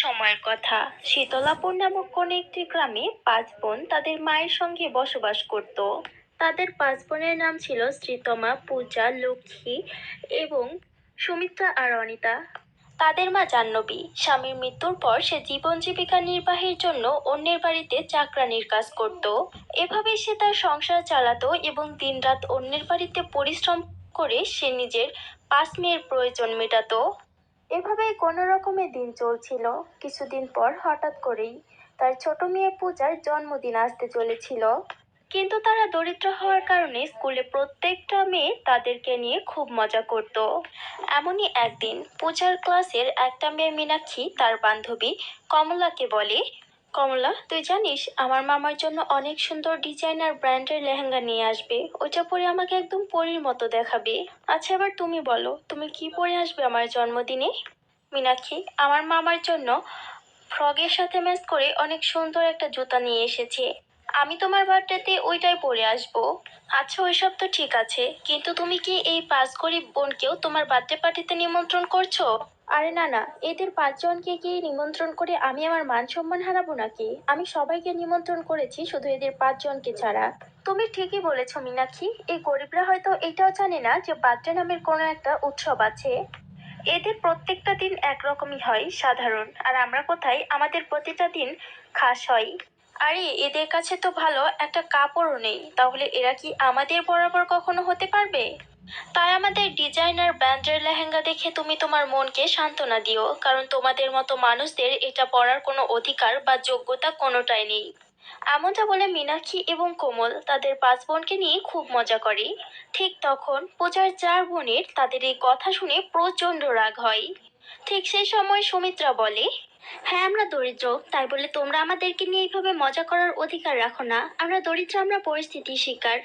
সময়ের কথা। শীতলাপুর নামক কোন একটি গ্রামে 5 বোন তাদের মায়ের সঙ্গে বসবাস করত। তাদের 5 বোনের নাম ছিল শ্রীতমা, পূজা, লক্ষ্মী এবং সুমিত্রা আর অনিতা। তাদের মা জাহ্নবী স্বামীর মৃত্যুর পর সে জীবন জীবিকা নির্বাহের জন্য অন্যের বাড়িতে চাকরানির কাজ করত। এভাবে সে তার সংসার চালাতো এবং দিনরাত অন্যের বাড়িতে পরিশ্রম করে সে নিজের 5 মেয়ের প্রয়োজন মেটাতো। এভাবেই কোনো রকমে দিন চলছিল। কিছুদিন পর হঠাৎ করেই তার ছোট মেয়ে পূজার জন্মদিন আসতে চলেছিল। কিন্তু তারা দরিদ্র হওয়ার কারণে স্কুলে প্রত্যেকটা মেয়ে তাদেরকে নিয়ে খুব মজা করত। এমনই একদিন পূজার ক্লাসের একটা মেয়ে মীনাক্ষী তার বান্ধবী কমলাকে বলে, কমলা, তুই জানিস আমার মামার জন্য অনেক সুন্দর ডিজাইনার ব্র্যান্ডের লেহেঙ্গা নিয়ে আসবে, ওইটা পরে আমাকে একদম পরীর মতো দেখাবে। আচ্ছা, এবার তুমি বলো, তুমি কি পরে আসবে আমার জন্মদিনে? মীনাক্ষী, আমার মামার জন্য ফ্রকের সাথে ম্যাচ করে অনেক সুন্দর একটা জুতা নিয়ে এসেছে, আমি তোমার বার্থডেতে ওইটাই পরে আসবো। আচ্ছা, ওইসব তো ঠিক আছে, কিন্তু তুমি কি এই 5 গরিব বোনকেও তোমার বার্থডে পার্টিতে নিমন্ত্রণ করছো? আরে না না, এদের 5 জনকে কি নিমন্ত্রণ করে আমি আমার মান সম্মান হারাবো নাকি? আমি সবাইকে নিমন্ত্রণ করেছি, শুধু এদের 5 জনকে ছাড়া। তুমি ঠিকই বলেছো মীনাক্ষী, এই গরিবরা হয়তো এটাও জানে না যে বার্থডে নামের কোনো একটা উৎসব আছে। এদের প্রত্যেকটা দিন একরকমই হয়, সাধারণ, আর আমরা কোথায়, আমাদের প্রতিটা দিন খাস হয়। আরে এদের কাছে তো ভালো একটা কাপড়ও নেই, তাহলে এরা কি আমাদের বরাবর কখনো হতে পারবে? তাই আমাদের ডিজাইনার ব্র্যান্ডের লেহেঙ্গা দেখে তুমি তোমার মনকে সান্ত্বনা দিও, কারণ তোমাদের মতো মানুষদের এটা পরার কোনো অধিকার বা যোগ্যতা কোনোটাই নেই। এমনটা বলে মীনাক্ষী এবং কোমল তাদের 5 বোনকে নিয়ে খুব মজা করে। ঠিক তখন পূজার 4 বোনের তাদের এই কথা শুনে প্রচন্ড রাগ হয়। ঠিক সেই সময় সুমিত্রা বলে, হ্যাঁ আমরা দরিদ্র, তাই বলে তোমরা আমাদেরকে নিয়ে এইভাবে মজা করার অধিকার রাখো না। আমরা দরিদ্র, আমরা পরিস্থিতির শিকার।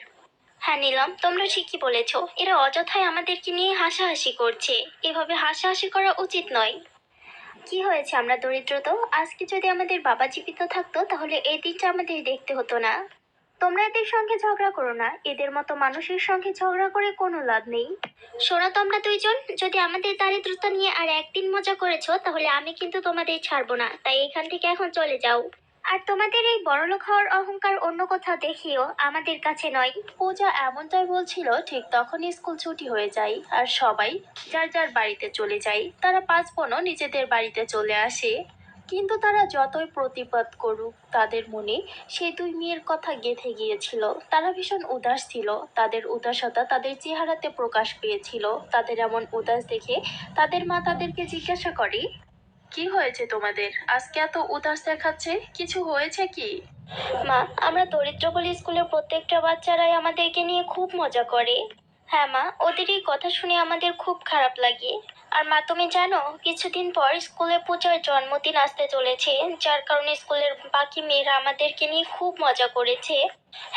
হ্যাঁ নিলাম, তোমরা ঠিকই বলেছো, এরা অযথাই আমাদেরকে নিয়ে হাসাহাসি করছে। এভাবে হাসাহাসি করা উচিত নয়। কি হয়েছে, আমরা দরিদ্র তো, আজকে যদি আমাদের বাবা জীবিত থাকতো তাহলে এই দিনটা আমাদের দেখতে হতো না। তোমরা এদের সঙ্গে ঝগড়া করো না, এদের মতো মানুষের সঙ্গে ঝগড়া করে কোনো লাভ নেই। শোনো তোমরা 2 জন, যদি আমাদের দারিদ্রতা নিয়ে আর একদিন মজা করেছো তাহলে আমি কিন্তু তোমাদের ছাড়বো না, তাই এখান থেকে এখন চলে যাও। আর তোমাদের এই বড়লোক হওয়ার অহংকার অন্য কোথাও দেখিও, আমাদের কাছে নয়। পূজা এমনটাই বলছিল, ঠিক তখনই স্কুল ছুটি হয়ে যায় আর সবাই যার যার বাড়িতে চলে যায়। তারা 5 বোনও নিজেদের বাড়িতে চলে আসে। কিন্তু তারা যতই প্রতিবাদ করুক, তাদের মনে সেই 2 মেয়ের কথা গেঁথে গিয়েছিল। তারা ভীষণ উদাস ছিল, তাদের উদাসতা তাদের চেহারাতে প্রকাশ পেয়েছিল। তাদের এমন উদাস দেখে তাদের মা তাদেরকে জিজ্ঞাসা করে, কি হয়েছে তোমাদের, আজকে এত উদাস দেখাচ্ছে, কিছু হয়েছে কি? মা, আমরা দরিদ্র বলে স্কুলের প্রত্যেকটা বাচ্চারাই আমাদেরকে নিয়ে খুব মজা করে। হ্যাঁ মা, ওদের এই কথা শুনে আমাদের খুব খারাপ লাগে। আর মা তুমি জানো, কিছুদিন পর স্কুলে পূজার জন্মদিন আসতে চলেছে, যার কারণে স্কুলের বাকি মেয়েরা আমাদেরকে নিয়ে খুব মজা করেছে।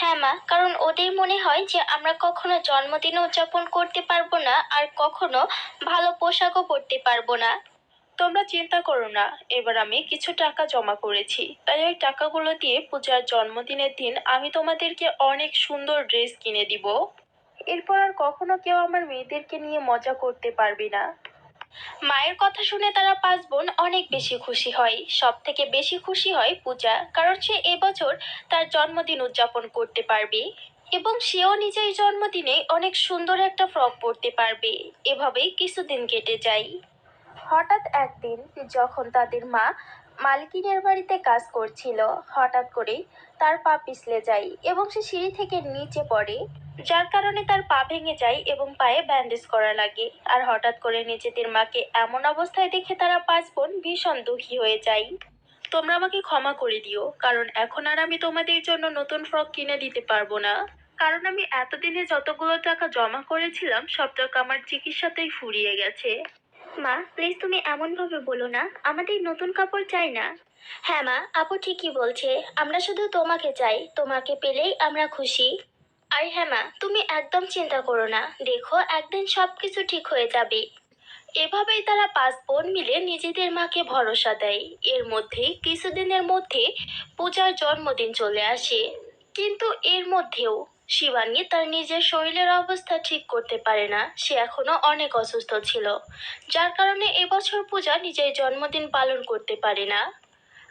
হ্যাঁ মা, কারণ ওদের মনে হয় যে আমরা কখনো জন্মদিন উদযাপন করতে পারবো না, আর কখনো ভালো পোশাকও পরতে পারবো না। তোমরা চিন্তা করো না, এবার আমি কিছু টাকা জমা করেছি, তাই ওই টাকাগুলো দিয়ে পূজার জন্মদিনের দিন আমি তোমাদেরকে অনেক সুন্দর ড্রেস কিনে দিব। এরপর আর কখনো কেউ আমার মেয়েদেরকে নিয়ে মজা করতে পারবে না। মায়ের কথা শুনে তারা 5 বোন অনেক বেশি খুশি হয়। সব থেকে বেশি খুশি হয় পূজা, কারণ সে এবছর তার জন্মদিন উদযাপন করতে পারবে এবং সেও নিজের জন্মদিনে অনেক সুন্দর একটা ফ্রক পরতে পারবে। এভাবেই কিছুদিন কেটে যায়। হঠাৎ একদিন যখন তাদের মা মালকিনের বাড়িতে কাজ করছিল, হঠাৎ করেই তার পা পিছলে যায় এবং সে সিঁড়ি থেকে নিচে পড়ে, যার কারণে তার পা ভেঙে যায় এবং পায়ে ব্যান্ডেজ করা লাগে। আর হঠাৎ করে নিজেদের মাকে এমন অবস্থায় দেখে তারা 5 বোন ভীষণ দুঃখী হয়ে যায়। তোমরা আমাকে ক্ষমা করে দিও, কারণ এখন আর আমি তোমাদের জন্য নতুন ফ্রক কিনে দিতে পারবো না, কারণ আমি এতদিনে যতগুলো টাকা জমা করেছিলাম সব টাকা আমার চিকিৎসাতেই ফুরিয়ে গেছে। মা প্লিজ তুমি এমন ভাবে বলো না, আমাদের নতুন কাপড় চাই না। হ্যাঁ মা, আপু ঠিকই বলছে, আমরা শুধু তোমাকে চাই, তোমাকে পেলেই আমরা খুশি। আর হ্যাঁ মা, তুমি একদম চিন্তা করো না, দেখো একদিন সবকিছু ঠিক হয়ে যাবে। এভাবেই তারা 5 বোন মিলে নিজেদের মাকে ভরসা দেয়। এর মধ্যেই কিছুদিনের মধ্যে পূজার জন্মদিন চলে আসে। কিন্তু এর মধ্যেও শিবানী তার নিজের শরীরের অবস্থা ঠিক করতে পারে না, সে এখনো অনেক অসুস্থ ছিল, যার কারণে এবছর পূজা নিজের জন্মদিন পালন করতে পারে না।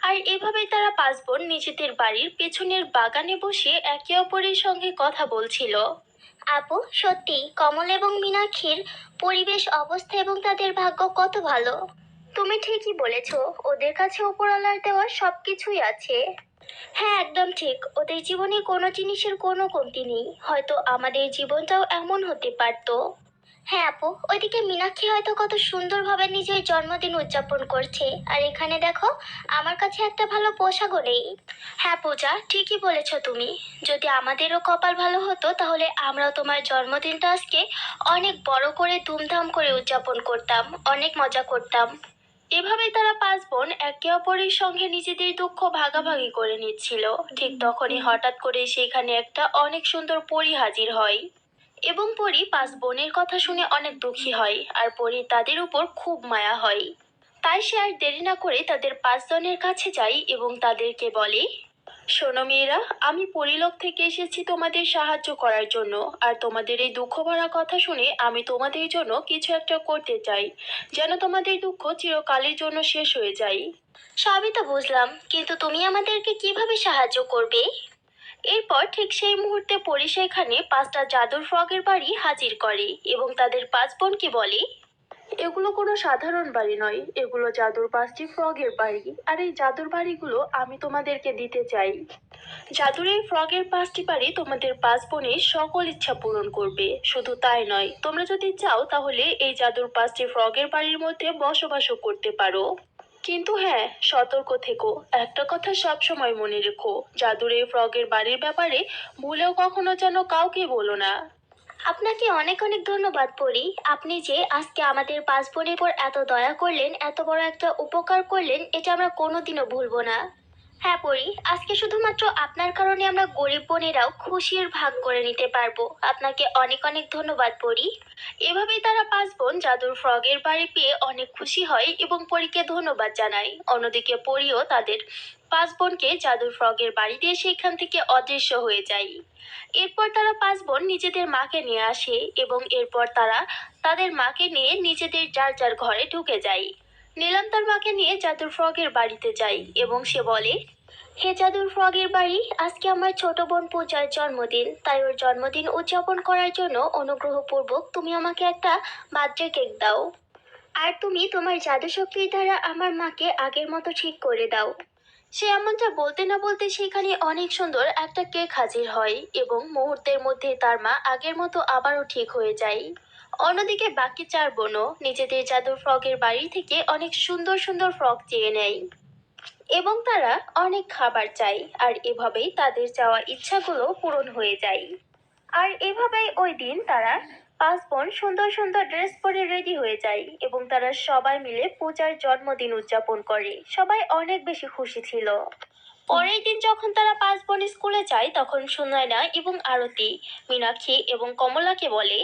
আর এভাবেই তারা পাঁচ বোন নিজেদের বাড়ির পেছনের বাগানে বসে একে অপরের সঙ্গে কথা বলছিল। আপু, সত্যি কমল এবং মীনাক্ষীর পরিবেশ, অবস্থা এবং তাদের ভাগ্য কত ভালো। তুমি ঠিকই বলেছো, ওদের কাছে উপরওয়ালার দেওয়া সবকিছুই আছে। হ্যাঁ, একদম ঠিক, ওদের জীবনে কোনো জিনিসের কোনো কমতি নেই, হয়তো আমাদের জীবনটাও এমন হতে পারতো। হ্যাঁ আপু, ওইদিকে মীনাক্ষী হয়তো কত সুন্দরভাবে নিজের জন্মদিন উদযাপন করছে, আর এখানে দেখো, আমার কাছে একটা ভালো পোশাকও নেই। হ্যাঁ পূজা, ঠিকই বলেছো তুমি। যদি আমাদেরও কপাল ভালো হতো তাহলে আমরাও তোমার জন্মদিনটা আজকে অনেক বড় করে ধুমধাম করে উদযাপন করতাম, অনেক মজা করতাম। এভাবে তারা পাঁচ বোন একে অপরের সঙ্গে নিজেদের দুঃখ ভাগাভাগি করে নিচ্ছিল। ঠিক তখনই হঠাৎ করে সেখানে একটা অনেক সুন্দর পরী হাজির হয়, এবং পরী পাঁচ বোনের কথা শুনে অনেক দুঃখী হয়, আর পরী তাদের উপর খুব মায়া হয়। তাই সে আর দেরি না করে তাদের পাঁচজনের কাছে যায় এবং তাদেরকে বলে, শোনো মেয়েরা, আমি পরিলোক থেকে এসেছি তোমাদের সাহায্য করার জন্য। আর তোমাদের এই দুঃখ ভরা কথা শুনে আমি তোমাদের জন্য কিছু একটা করতে চাই, যেন তোমাদের দুঃখ চিরকালের জন্য শেষ হয়ে যায়। সবই তো বুঝলাম, কিন্তু তুমি আমাদেরকে কিভাবে সাহায্য করবে? এরপর ঠিক সেই মুহূর্তে পরী সেখানে পাঁচটা জাদুর ফ্রগের বাড়ি হাজির করে এবং তাদের পাঁচ বোনকে বলে, এগুলো কোনো সাধারণ বাড়ি নয়, এগুলো জাদুর পাঁচটি ফ্রগের বাড়ি, আর এই জাদুর বাড়িগুলো আমি তোমাদেরকে দিতে চাই। জাদুর এই ফ্রগের পাঁচটি বাড়ি তোমাদের পাঁচ বোনের সকল ইচ্ছা পূরণ করবে। শুধু তাই নয়, তোমরা যদি চাও তাহলে এই জাদুর পাঁচটি ফ্রগের বাড়ির মধ্যে বসবাসও করতে পারো। কিন্তু হ্যাঁ, সতর্ক থেকো, একটা কথা সব সময় মনে রেখো, জাদুর এই ফ্রগের বাড়ির ব্যাপারে ভুলেও কখনো যেন কাউকে বলো না। আপনাকে অনেক অনেক ধন্যবাদ পরি, আপনি যে আজকে আমাদের পাঁচ বোনের উপর এত দয়া করলেন, এত বড় একটা উপকার করলেন, এটা আমরা কোনোদিনও ভুলবো না। হ্যাঁ পরি, আজকে শুধুমাত্র আপনার কারণে আমরা গরিব বোনেরাও খুশির ভাগ করে নিতে পারবো। আপনাকে অনেক অনেক ধন্যবাদ পরি। এভাবেই তারা পাঁচ বোন জাদুর ফ্রগের বাড়ি পেয়ে অনেক খুশি হয় এবং পরীকে ধন্যবাদ জানায়। অন্যদিকে পরীও তাদের পাঁচ বোনকে জাদুর ফ্রগের বাড়ি দিয়ে সেখান থেকে অদৃশ্য হয়ে যায়। এরপর তারা পাঁচ বোন নিজেদের মাকে নিয়ে আসে এবং এরপর তারা তাদের মাকে নিয়ে নিজেদের যার যার ঘরে ঢুকে যায়। নীলাম তার মাকে নিয়ে জাদুর ফ্রগের বাড়িতে যায় এবং সে বলে, হে জাদুর ফ্রগের বাড়ি, আজকে আমার ছোট বোন পূজার জন্মদিন, তাই ওর জন্মদিন উদযাপন করার জন্য অনুগ্রহপূর্বক তুমি আমাকে একটা বার্থডে কেক দাও। আর তুমি তোমার জাদু শক্তির দ্বারা আমার মাকে আগের মতো ঠিক করে দাও। সে এমনটা বলতে না বলতে সেখানে অনেক সুন্দর একটা কেক হাজির হয় এবং মুহূর্তের মধ্যে তার মা আগের মতো আবারও ঠিক হয়ে যায়। অন্যদিকে বাকি চার বোনও নিজেদের জাদুর ফ্রগের বাড়ি থেকে অনেক সুন্দর সুন্দর ফ্রক চেয়ে নেয় এবং তারা অনেক খাবার চায়, আর এভাবেই তাদের চাওয়া ইচ্ছাগুলো পূরণ হয়ে যায়। আর এভাবেই ওই দিন তারা পাঁচ বোন সুন্দর সুন্দর ড্রেস পরে রেডি হয়ে যায় এবং তারা সবাই মিলে পূজার জন্মদিন উদযাপন করে। সবাই অনেক বেশি খুশি ছিল। পরের দিন যখন তারা পাঁচ বোন স্কুলে যায় তখন সুনয়না এবং আরতি মীনাক্ষী এবং কমলাকে বলে,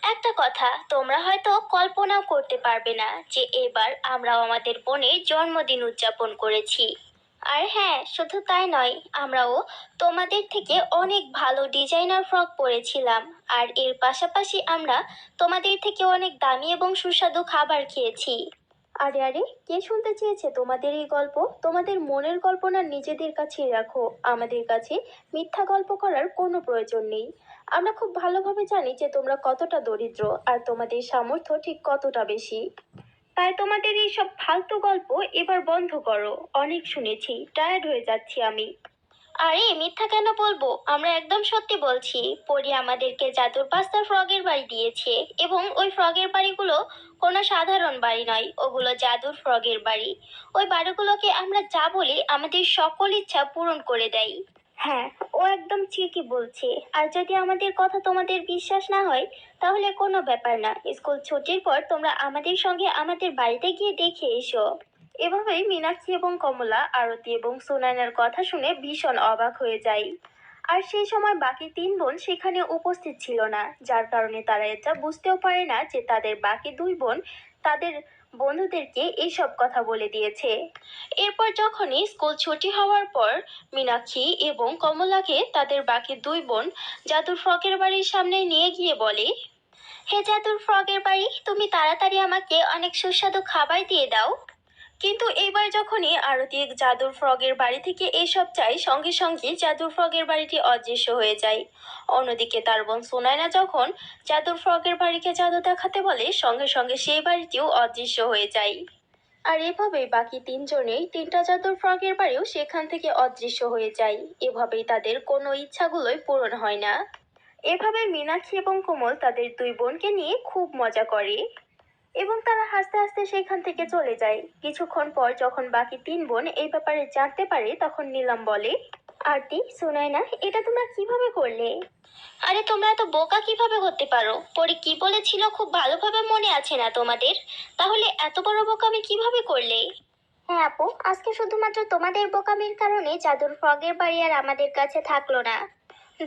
একটা কথা তোমরা হয়তো কল্পনাও করতে পারবে না যে এবার আমরাও আমাদের বোনের জন্মদিন উদযাপন করেছি। আর হ্যাঁ, শুধু তাই নয়, আমরাও তোমাদের থেকে অনেক ভালো ডিজাইনার ফ্রক পরেছিলাম, আর এর পাশাপাশি আমরা তোমাদের থেকে অনেক দামি এবং সুস্বাদু খাবার খেয়েছি। আরে আরে, কে শুনতে চেয়েছে তোমাদের এই গল্প? তোমাদের মনের কল্পনা নিজেদের কাছেই রাখো, আমাদের কাছে মিথ্যা গল্প করার কোনো প্রয়োজন নেই। আমরা খুব ভালোভাবে জানি যে তোমরা কতটা দরিদ্র আর তোমাদের সামর্থ্য ঠিক কতটা বেশি। তাই তোমাদের এই সব ফালতু গল্প এবার বন্ধ করো, অনেক শুনেছি, টায়ার্ড হয়ে যাচ্ছি আমি। আরে মিথ্যা কেন বলবো, আমরা একদম সত্যি বলছি। পরি আমাদেরকে জাদুর পাস্তার ফ্রগের বাড়ি দিয়েছে এবং ওই ফ্রগের বাড়িগুলো কোনো সাধারণ বাড়ি নয়, ওগুলো জাদুর ফ্রগের বাড়ি। ওই বাড়িগুলোকে আমরা যা বলি আমাদের সকল ইচ্ছা পূরণ করে দেয়। হ্যাঁ, ও একদম ঠিকই বলছে। আর যদি আমাদের কথা তোমাদের বিশ্বাস না হয় তাহলে কোনো ব্যাপার না, স্কুল ছুটির পর তোমরা আমাদের সঙ্গে আমাদের বাড়িতে গিয়ে দেখে এসো। এভাবেই মীনাক্ষী এবং কমলা আরতি এবং সুনায়নার কথা শুনে ভীষণ অবাক হয়ে যায়। আর সেই সময় বাকি তিন বোন সেখানে উপস্থিত ছিল না, যার কারণে তারা এটা বুঝতেও পারে না যে তাদের বাকি দুই বোন তাদের বন্ধুদেরকে এইসব কথা বলে দিয়েছে। এরপর যখনই স্কুল ছুটি হওয়ার পর মীনাক্ষী এবং কমলাকে তাদের বাকি দুই বোন জাদুর ফ্রকের বাড়ির সামনে নিয়ে গিয়ে বলে, হে জাদুর ফ্রকের বাড়ি, তুমি তাড়াতাড়ি আমাকে অনেক সুস্বাদু খাবার দিয়ে দাও। কিন্তু এইবার যখনই আরতি জাদুর ফ্রগের বাড়ি থেকে এসব চাই, সঙ্গে সঙ্গে জাদুর ফ্রগের বাড়িটি অদৃশ্য হয়ে যায়। অন্যদিকে তার বোন সুনায়না যখন জাদুর ফ্রগের বাড়িকে জাদু দেখাতে বলে, সঙ্গে সঙ্গে সেই বাড়িটিও অদৃশ্য হয়ে যায়। আর এভাবেই বাকি তিনজনেই তিনটা জাদুর ফ্রগের বাড়িও সেখান থেকে অদৃশ্য হয়ে যায়। এভাবেই তাদের কোনো ইচ্ছাগুলোই পূরণ হয় না। এভাবে মীনাক্ষী এবং কোমল তাদের দুই বোনকে নিয়ে খুব মজা করে এবং তারা হাসতে হাসতে সেখান থেকে চলে যায়। কিছুক্ষণ পর যখন বাকি তিন বোন এই ব্যাপারে জানতে পারে, তখন নীলাম বলে, আরতি, সুনায়না, এটা তোমরা কিভাবে করলে? আরে তোমরা তো বোকা কিভাবে হতে পারো? পরে কি বলেছিল খুব ভালোভাবে মনে আছে না তোমাদের? তাহলে এত বড় বোকামি কিভাবে করলে? হ্যাঁ আপু, আজকে শুধুমাত্র তোমাদের বোকামির কারণে জাদুর ফ্রগের বাড়ি আর আমাদের কাছে থাকলো না।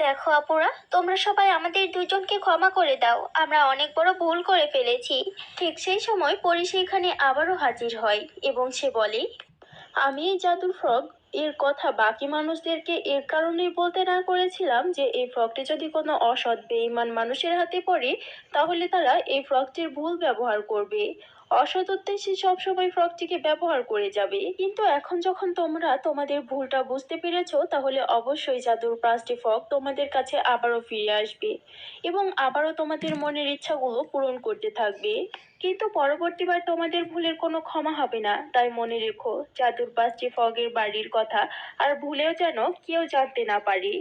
দেখো আপুরা, তোমরা সবাই আমাদের দুজনকে ক্ষমা করে দাও, আমরা অনেক বড় ভুল করে ফেলেছি। ঠিক সেই সময় পরি সেখানে আবারও হাজির হয় এবং সে বলে, আমি এই জাদুর ফ্রগ এর কথা বাকি মানুষদেরকে এর কারণেই বলতে না করেছিলাম যে এই ফ্রগটি যদি কোনো অসৎ বেঈমান মানুষের হাতে পড়ে, তাহলে তারা এই ফ্রগটির ভুল ব্যবহার করবে, অসৎ উদ্দেশ্যে সবসময় ফ্রগটিকে ব্যবহার করে যাবে। কিন্তু এখন যখন তোমরা তোমাদের ভুলটা বুঝতে পেরেছো, তাহলে অবশ্যই জাদুর পাঁচটি ফ্রগ তোমাদের কাছে আবারও ফিরে আসবে এবং আবারও তোমাদের মনের ইচ্ছাগুলো পূরণ করতে থাকবে। কিন্তু পরবর্তীবার তোমাদের ভুলের কোনো ক্ষমা হবে না। তাই মনে রেখো জাদুর পাঁচটি ফগের বাড়ির কথা আর ভুলেও যেন কেউ জানতে না পারে।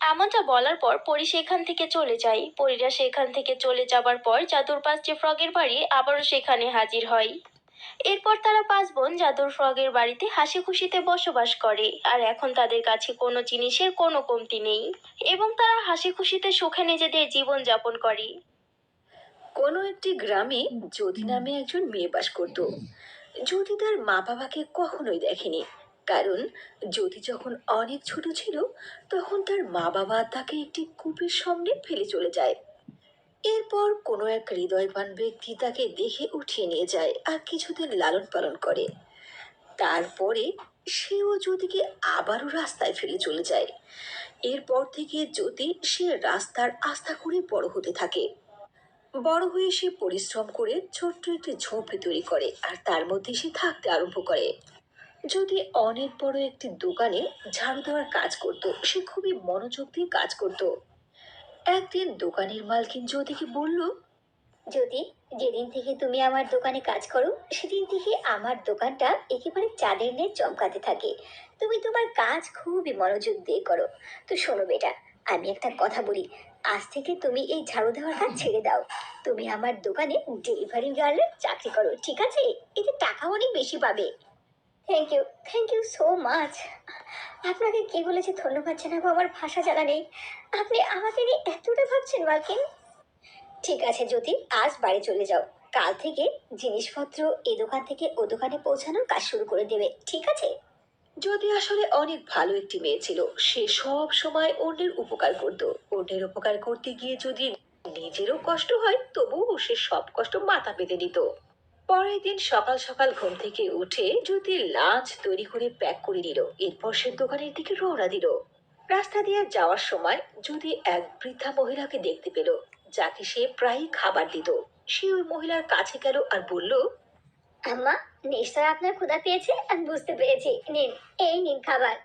এমনটা বলার পর পরি সেখান থেকে চলে যায়। পরীরা সেখান থেকে চলে যাবার পর জাদুর পাঁচটি ফ্রগের বাড়ি আবারও সেখানে হাজির হয়। এরপর তারা পাঁচ বোন জাদুর ফ্রগের বাড়িতে হাসি খুশিতে বসবাস করে আর এখন তাদের কাছে কোনো জিনিসের কোনো কমতি নেই এবং তারা হাসি খুশিতে সুখে নিজেদের জীবন যাপন করে। কোনো একটি গ্রামে জ্যোতি নামে একজন মেয়ে বাস করত। জ্যোতি তার মা বাবাকে কখনোই দেখেনি, কারণ জ্যোতি যখন অনেক ছোট ছিল তখন তার মা বাবা তাকে একটি কূপের সামনে ফেলে চলে যায়। এরপর কোনো এক হৃদয়বান ব্যক্তি তাকে দেখে উঠিয়ে নিয়ে যায় আর কিছুদিন লালন পালন করে। তারপরে সেও জ্যোতিকে আবারও রাস্তায় ফেলে চলে যায়। এরপর থেকে জ্যোতি সে রাস্তার আস্থা করে বড় হতে থাকে। বড় হয়ে সে পরিশ্রম করে ছোট্ট একটি ঝোঁপড়ি তৈরি করে আর তার মধ্যে সে থাকতে আরম্ভ করে। যদি অনেক বড় একটি দোকানে ঝাড়ু দেওয়ার কাজ করত, সে খুবই মনোযোগ দিয়ে কাজ করত। একদিন দোকানের মালকিন জ্যোতিকে বলল, যদি যেদিন থেকে তুমি আমার দোকানে কাজ করো সেদিন থেকে আমার দোকানটা একেবারে চাঁদের ন্যায় চমকাতে থাকে। তুমি তোমার কাজ খুবই মনোযোগ দিয়ে করো। তো শোনো বেটা, আমি একটা কথা বলি, আজ থেকে তুমি এই ঝাড়ু দেওয়ার কাজ ছেড়ে দাও। তুমি আমার দোকানে ডেলিভারি গার্লের চাকরি করো, ঠিক আছে? এতে টাকা অনেক বেশি পাবে। Thank you so much. আপনাকে কি বলেছে ধন্যবাদ জানাবো, আমার ভাষা জানা নেই। আপনি আমাকে নিয়ে এতটা ভাবছেন মার্কিন। ঠিক আছে জ্যোতি, আজ বাড়ি চলে যাও। কাল থেকে জিনিসপত্র এই দোকান থেকে ও দোকানে পৌঁছানোর কাজ শুরু করে দেবে, ঠিক আছে? জ্যোতি আসলে অনেক ভালো একটি মেয়ে ছিল। সে সব সময় অন্যের উপকার করত। অন্যের উপকার করতে গিয়ে যদি নিজেরও কষ্ট হয় তবুও সে সব কষ্ট মাথা পেতে নিত। পরের দিন সকাল সকাল ঘুম থেকে উঠে জ্যোতি লাঞ্চ তৈরি করে প্যাক করে নিল। এরপর সে দোকানের দিকে রওনা দিল। রাস্তা দিয়ে যাওয়ার সময় যদি এক বৃদ্ধা মহিলাকে দেখতে পেল, যাকে সে প্রায়ই খাবার দিত। সে ওই মহিলার কাছে গেল আর বলল, আম্মা, নিশ্চয় আপনার ক্ষুধা পেয়েছে, আমি বুঝতে পেরেছি, নিন, এই নিন খাবার।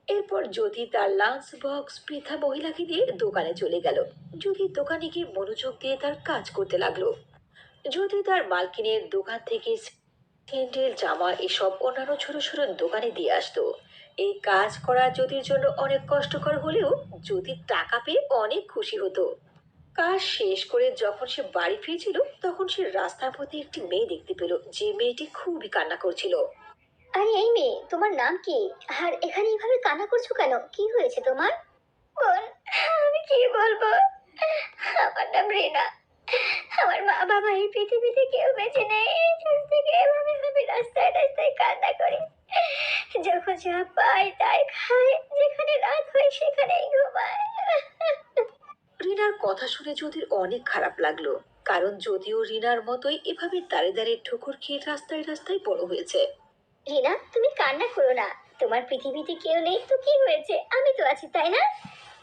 এরপর যদি তার লাঞ্চ বক্স বৃদ্ধা মহিলাকে দিয়ে দোকানে চলে গেল। যদি দোকানে গিয়ে মনোযোগ দিয়ে তার কাজ করতে লাগলো। যদি তার মালকিনের দোকান থেকে স্যান্ডেল, জামা এসব অন্যান্য ছোট ছোট দোকানে দিয়ে আসতো। এই কাজ করা জ্যোতির জন্য অনেক কষ্টকর হলেও জ্যোতির টাকা পেয়ে অনেক খুশি হতো। কাজ শেষ করে যখন সে বাড়ি ফিরছিল তখন সে রাস্তার মধ্যে একটি মেয়ে দেখতে পেল, যে মেয়েটি খুবই কান্না করছিল। আরে এই মেয়ে, তোমার নাম কি? আর এখানে এইভাবে কান্না করছো কেন? কি হয়েছে তোমার? বোন, আমি কি বলবো, আমার নাম রিনা। আমার মা বাবা এই পৃথিবীতে কেউ বেঁচে নেই। আজ থেকে এভাবে আমি রাস্তায় রাস্তায় কান্না করি, যখন যা পাই তাই খাই, যেখানে রাত হয় সেখানেই ঘুমায়। রিনার কথা শুনে জ্যোতির অনেক খারাপ লাগলো। কারণ যদিও রিনার মতোই এভাবে দাঁড়ে দাঁড়িয়ে ঠোকর খেয়ে রাস্তায় রাস্তায় বড় হয়েছে। রিনা, তুমি কান্না করো না। তোমার পৃথিবীতে কেউ নেই তো কি হয়েছে, আমি তো আছি, তাই না?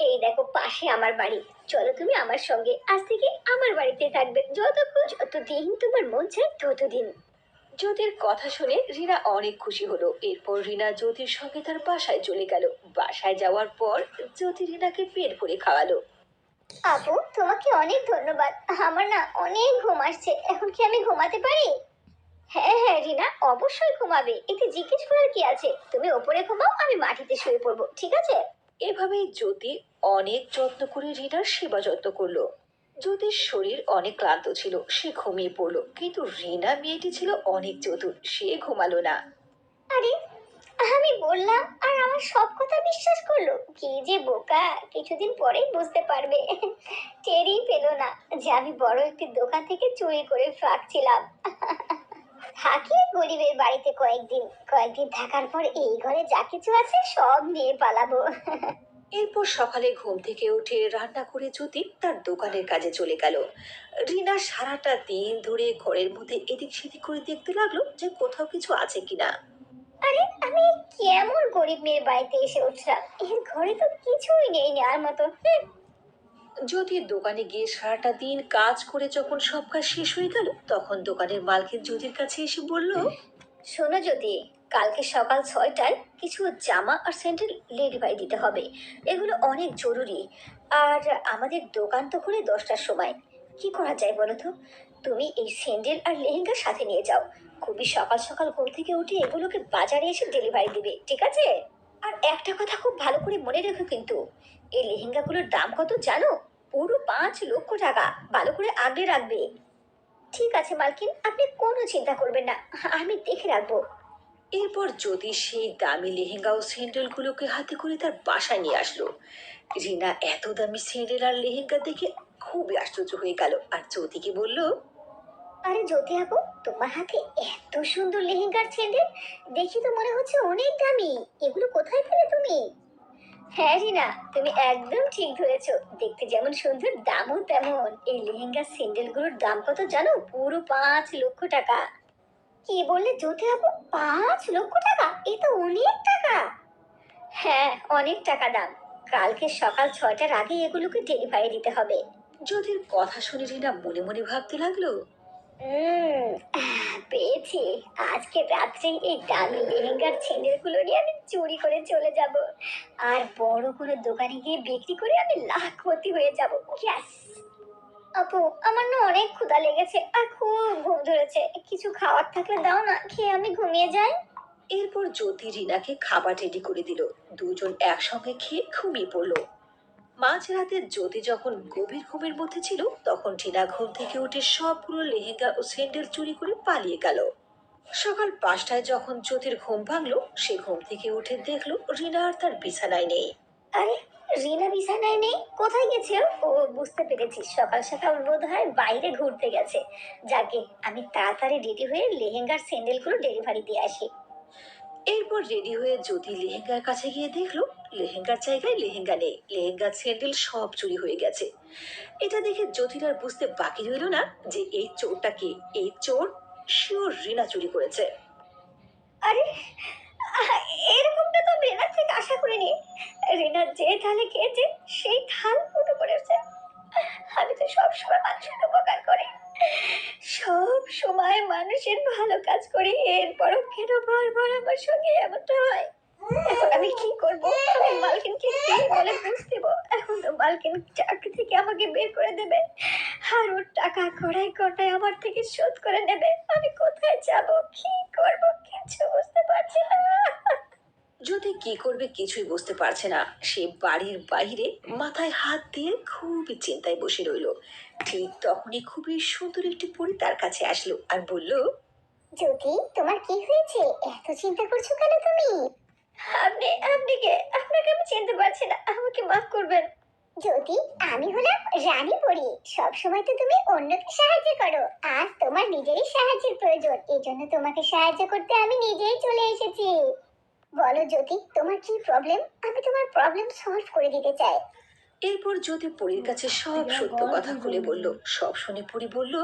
এই দেখো পাশে আমার বাড়ি। চলো তুমি আমার সঙ্গে, আজ থেকে আমার বাড়িতে থাকবে যতদিন তোমার মন চায় ততদিন। জ্যোতির কথা শুনে রিনা অনেক খুশি হলো। এরপর রিনা জ্যোতির সঙ্গে তার বাসায় চলে গেল। বাসায় যাওয়ার পর জ্যোতি রিনাকে পেট ভরে খাওয়ালো। আপু, তোমাকে অনেক ধন্যবাদ। আমার না অনেক ঘুম আসছে, এখন কি আমি ঘুমাতে পারি? হ্যাঁ হ্যাঁ রিনা, অবশ্যই ঘুমাবে, এতে জিজ্ঞেস করার কি আছে। তুমি ওপরে ঘুমাও, আমি মাটিতে শুয়ে পড়বো, ঠিক আছে? এভাবেই জ্যোতি অনেক যত্ন করে রিনার সেবা যত্ন করলো। জ্যোতির শরীর অনেক ক্লান্ত ছিল, সে ঘুমিয়ে পড়লো, কিন্তু রিনা মেয়েটি ছিল অনেক চতুর, সে ঘুমালো না। আরে, আমি বললাম আর আমার সব কথা বিশ্বাস করলো। কি যে বোকা, কিছুদিন পরেই বুঝতে পারবে। টেরই পেলো না যে আমি বড় একটি দোকান থেকে চুরি করে ফ্রাকছিলাম। থাকি গরিবের বাড়িতে কয়েকদিন। কয়েকদিন থাকার পর এই ঘরে যা কিছু আছে সব নিয়ে পালাবো। এরপর সকালে ঘুম থেকে উঠে রান্না করে জ্যোতি তার দোকানের কাজে চলে গেল। রিনা সারাটা দিন ধরে ঘরের মধ্যে এদিক সেদিক করে দেখতে লাগলো যে কোথাও কিছু আছে কিনা। আরে, আমি কেমন গরিব মেয়ের বাড়িতে এসে উঠলাম, এর ঘরে তো কিছুই নেই নেওয়ার মতো। জ্যোতির দোকানে গিয়ে সারাটা দিন কাজ করে যখন সব কাজ শেষ হয়ে গেল, তখন দোকানের মালকিন জ্যোতির কাছে এসে বলল, শোনো যদি, কালকে সকাল 6টায় কিছু জামা আর স্যান্ডেল ডেলিভারি দিতে হবে। এগুলো অনেক জরুরি। আর আমাদের দোকান তো খুলে 10টার সময়। কি করা যায় বলো তো? তুমি এই স্যান্ডেল আর লেহেঙ্গা সাথে নিয়ে যাও। খুবই সকাল সকাল ঘুম থেকে উঠে এগুলোকে বাজারে এসে ডেলিভারি দিবে, ঠিক আছে? আর একটা কথা খুব ভালো করে মনে রেখো কিন্তু, এই লেহেঙ্গাগুলোর দাম কত জানো? পুরো 5 লক্ষ টাকা। ভালো করে আগলে রাখবে। ঠিক আছে মালকিন, আপনি কোনো চিন্তা করবেন না, আমি দেখে রাখবো। এরপর জ্যোতি সেই দামি লেহেঙ্গা ও স্যান্ডেল গুলোকে হাতে করে তার বাসায় নিয়ে আসলো। রিনা এত দামি স্যান্ডেল আর লেহেঙ্গা দেখে খুবই আশ্চর্য হয়ে গেল, আর জ্যোতিকে বলল, আরে জ্যোতি আপু, তোমার হাতে এত সুন্দর লেহেঙ্গার স্যান্ডেল, দেখি তো মনে হচ্ছে অনেক দামি। এগুলো কোথায় পেলে তুমি? হ্যাঁ রিনা, তুমি একদম ঠিক ধরেছো। দেখতে যেমন সুন্দর, দামও তেমন। এই লেহেঙ্গার স্যান্ডেলগুলোর দাম কত জানো? পুরো 5 লক্ষ টাকা। কি বললে জ্যোতি আপু, 5 লক্ষ টাকা? এ তো অনেক টাকা। হ্যাঁ, অনেক টাকা দাম। কালকে সকাল 6টার আগে এগুলোকে ডেলিভারি দিতে হবে। জ্যোতির কথা শুনে রিনা মনে মনে ভাবতে লাগলো, উম, পেয়েছি। আজকে রাত্রে এই দামি লেহেঙ্গার ছেলেগুলো নিয়ে আমি চুরি করে চলে যাব। আর বড় কোনো দোকানে গিয়ে বিক্রি করে আমি লাখপতি হয়ে যাব। ইয়াস! আপু, আমার না অনেক ক্ষুধা লেগেছে আর খুব ঘুম ধরেছে। কিছু খাওয়ার থাকলে দাও না, খেয়ে আমি ঘুমিয়ে যাই। এরপর জ্যোতি রিনাকে খাবার রেডি করে দিল। দুজন একসঙ্গে খেয়ে ঘুমিয়ে পড়লো। মাঝরাতে জ্যোতি যখন গভীর ঘুমের মধ্যে ছিল, তখন টিনা ঘুম থেকে উঠে সবগুলো লেহেঙ্গা ও স্যান্ডেল চুরি করে পালিয়ে গেল। সকাল 5টায় যখন জ্যোতির ঘুম ভাঙলো, সে ঘুম থেকে উঠে দেখলো রিনা আর তার বিছানায় নেই। আরে, রিনা বিছানায় নেই? কোথায় গেছে ও? ও, বুঝতে পেরেছি, সকাল সকাল বোধহয় বাইরে ঘুরতে গেছে। যাকে, আমি তাড়াতাড়ি রেডি হয়ে লেহেঙ্গার স্যান্ডেলগুলো ডেলিভারি দিয়ে আসি। এরপর রেডি হয়ে জ্যোতি লেহেঙ্গার কাছে গিয়ে দেখলো লেহেঙ্গার জায়গায় লেহেঙ্গা নেই, লেহেঙ্গার স্যান্ডেল সব চুরি হয়ে গেছে। এটা দেখে জ্যোতির আর বুঝতে বাকি রইল না যে এই চোরটা কে। এই চোর শিওর রিনা চুরি করেছে। আরে, আহ, এরকমটা তো রেনার থেকে আশা করিনি। রেনার যে থালে খেয়েছে সেই থাল ফুটো করেছে। আমি তো সব সময় মানুষের উপকার করি, সব সময় মানুষের ভালো কাজ করি, এরপরও কেন বারবার আমার সঙ্গে এমনটা হয়? এখন আমি কি করব? আমি মালকিনকে কি বলে বুঝ দেব? এখন তো মালকিন চাকরি থেকে আমাকে বের করে দেবে, আর ওর টাকা কড়াই কড়াই আমার থেকে শোধ করে নেবে। আমি কোথায় যাব, কি করব, কিছু বুঝতে পারছি না। জ্যোতি কি করবে কিছুই বুঝতে পারছে না। সে বাড়ির বাইরে মাথায় হাত দিয়ে খুবই চিন্তায় বসে রইলো। ঠিক তখনই খুবই সুন্দর একটি পরী তার কাছে আসলো আর বলল, জ্যোতি, তোমার কি হয়েছে? এত চিন্তা করছো কেন তুমি? আপনি আপনি কে? আপনাকে আমি চিনতে পারছি না, আমাকে মাফ করবেন। জ্যোতি, আমি হলাম রানী পরী। সব সময় তো তুমি অন্যকে সাহায্য করো, আজ তোমার নিজেরই সাহায্যের প্রয়োজন, এই জন্য তোমাকে সাহায্য করতে আমি নিজেই চলে এসেছি। বলো জ্যোতি, তোমার কি প্রবলেম? আমি তোমার প্রবলেম সলভ করে দিতে চাই। এরপর জ্যোতি পরীর কাছে সব সত্য কথা খুলে বলল। সব শুনে পরী বলল,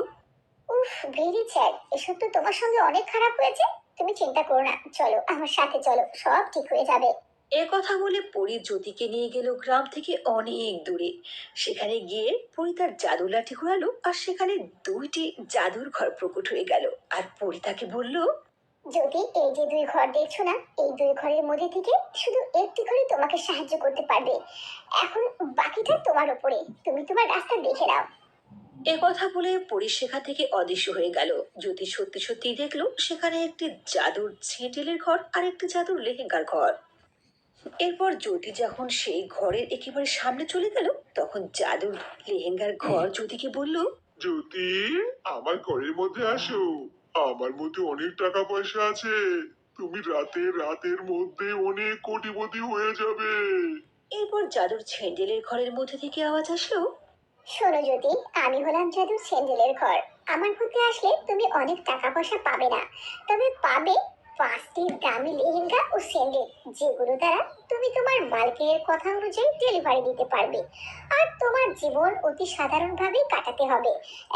উফ, ভেরি স্যাড। এসব তো তোমার সঙ্গে অনেক খারাপ হয়েছে। তুমি চিন্তা করো না, চলো আমার সাথে চলো, সব ঠিক হয়ে যাবে। এ কথা বলে পরী জ্যোতিকে নিয়ে গেল গ্রাম থেকে অনেক দূরে। সেখানে গিয়ে পরী তার জাদু লাঠি ঘোরালো আর সেখানে দুইটি জাদুর ঘর প্রকট হয়ে গেল। আর পরী তাকে বলল, যদি এই যে দুই ঘর দেখছো না, এই দুই ঘরের মধ্যে থেকে শুধু একটি ঘরে তোমাকে সাহায্য করতে পারবে। এখন বাকিটা তোমার উপরে, তুমি তোমার রাস্তা দেখে নাও। এ কথা বলে পরী সেখান থেকে অদৃশ্য হয়ে গেল। জ্যোতি সত্যি সত্যি দেখলো সেখানে একটি জাদুর ছেঁটেলের ঘর আর একটি জাদুর লেহেঙ্গার ঘর। এরপর জ্যোতি যখন সেই ঘরের একেবারে সামনে চলে গেল, তখন জাদুর লেহেঙ্গার ঘর জ্যোতিকে বলল, জ্যোতি, আমার ঘরের মধ্যে আসো। আমার মধ্যে অনেক টাকা পয়সা আছে। তুমি রাতের মধ্যে অনেক কোটিপতি হয়ে যাবে। এরপর জাদুর ছেঁটেলের ঘরের মধ্যে থেকে আওয়াজ আসলো, শোনো জ্যোতি, আমি হলাম জাদুর স্যান্ডেলের ঘর। আমার মধ্যে আসলে তুমি অনেক টাকা পয়সা পাবে না, তবে পাবে 5টি দামি লেহেঙ্গা ও স্যান্ডেল, যেগুলো দ্বারা তুমি তোমার মালিকের কথা অনুযায়ী ডেলিভারি দিতে পারবে। আর তোমার জীবন অতি সাধারণভাবে কাটাতে হবে।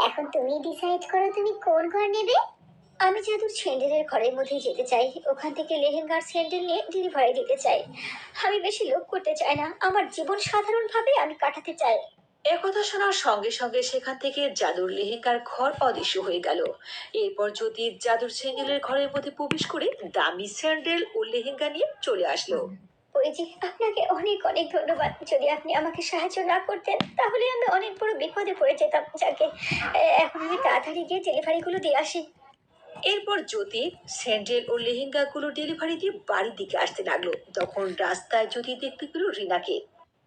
এখন তুমি ডিসাইড করো তুমি কোন ঘর নেবে। আমি জাদুর স্যান্ডেলের ঘরের মধ্যে যেতে চাই, ওখান থেকে লেহেঙ্গার স্যান্ডেল নিয়ে ডেলিভারি দিতে চাই। আমি বেশি লোভ করতে চাই না, আমার জীবন সাধারণভাবে আমি কাটাতে চাই। একথা শোনার সঙ্গে সঙ্গে সেখান থেকে জাদুর লেহেঙ্গার ঘর অদৃশ্য হয়ে গেল। এরপর জ্যোতি জাদুর স্যান্ডেলের ঘরের মধ্যে প্রবেশ করে দামি স্যান্ডেল ও লেহেঙ্গা নিয়ে চলে আসলো। ওই জি, আপনাকে অনেক অনেক ধন্যবাদ। যদি আপনি আমাকে সাহায্য না করতেন তাহলে আমি অনেক বড় বিপদে পড়ে যেতাম। যাকে এখন আমি তাড়াতাড়ি গিয়ে ডেলিভারিগুলো দিয়ে আসি। এরপর জ্যোতি স্যান্ডেল ও লেহেঙ্গা গুলো ডেলিভারি দিয়ে বাড়ির দিকে আসতে লাগলো। তখন রাস্তায় জ্যোতি দেখতে পেল রিনাকে।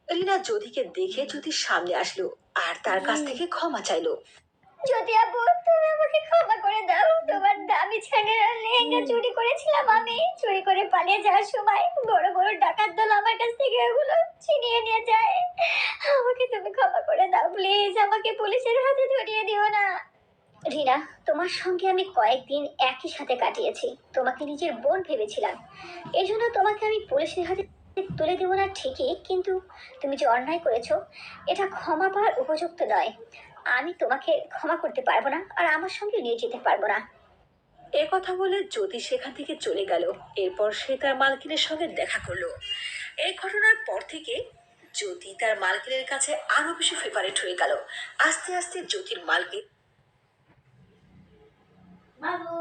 রিনা জ্যোতিকে দেখে জ্যোতির সামনে আসলো আর তার কাছ থেকে ক্ষমা চাইলো। যদি আপু, তুমি আমাকে ক্ষমা করে দাও। তোমার দামি স্যান্ডেল আর লেহেঙ্গা চুরি করেছিলাম আমি। চুরি করে পালিয়ে যাওয়ার সময় বড় বড় ডাকাত দল আমার কাছ থেকে এগুলো ছিনিয়ে নিয়ে যায়। আমাকে তুমি ক্ষমা করে দাও প্লিজ, আমাকে পুলিশের হাতে ধরিয়ে দিও না। রিনা, তোমার সঙ্গে আমি কয়েকদিন একই সাথে কাটিয়েছি। তোমাকে নিজের বোন ভেবেছিলাম, এই জন্য তোমাকে আমি পুলিশের হাতে তুলে দেবো না ঠিকই, কিন্তু তুমি যে অন্যায় করেছো এটা ক্ষমা পাওয়ার উপযুক্ত নয়। আমি তোমাকে ক্ষমা করতে পারবো না, আর আমার সঙ্গে নিয়ে যেতে পারবো না। এ কথা বলে জ্যোতি সেখান থেকে চলে গেল। এরপর সে তার মালকিনের সঙ্গে দেখা করলো। এই ঘটনার পর থেকে জ্যোতি তার মালকিনের কাছে আরো বেশি ফেভারিট হয়ে গেল। আস্তে আস্তে জ্যোতির মালকিন বাবু,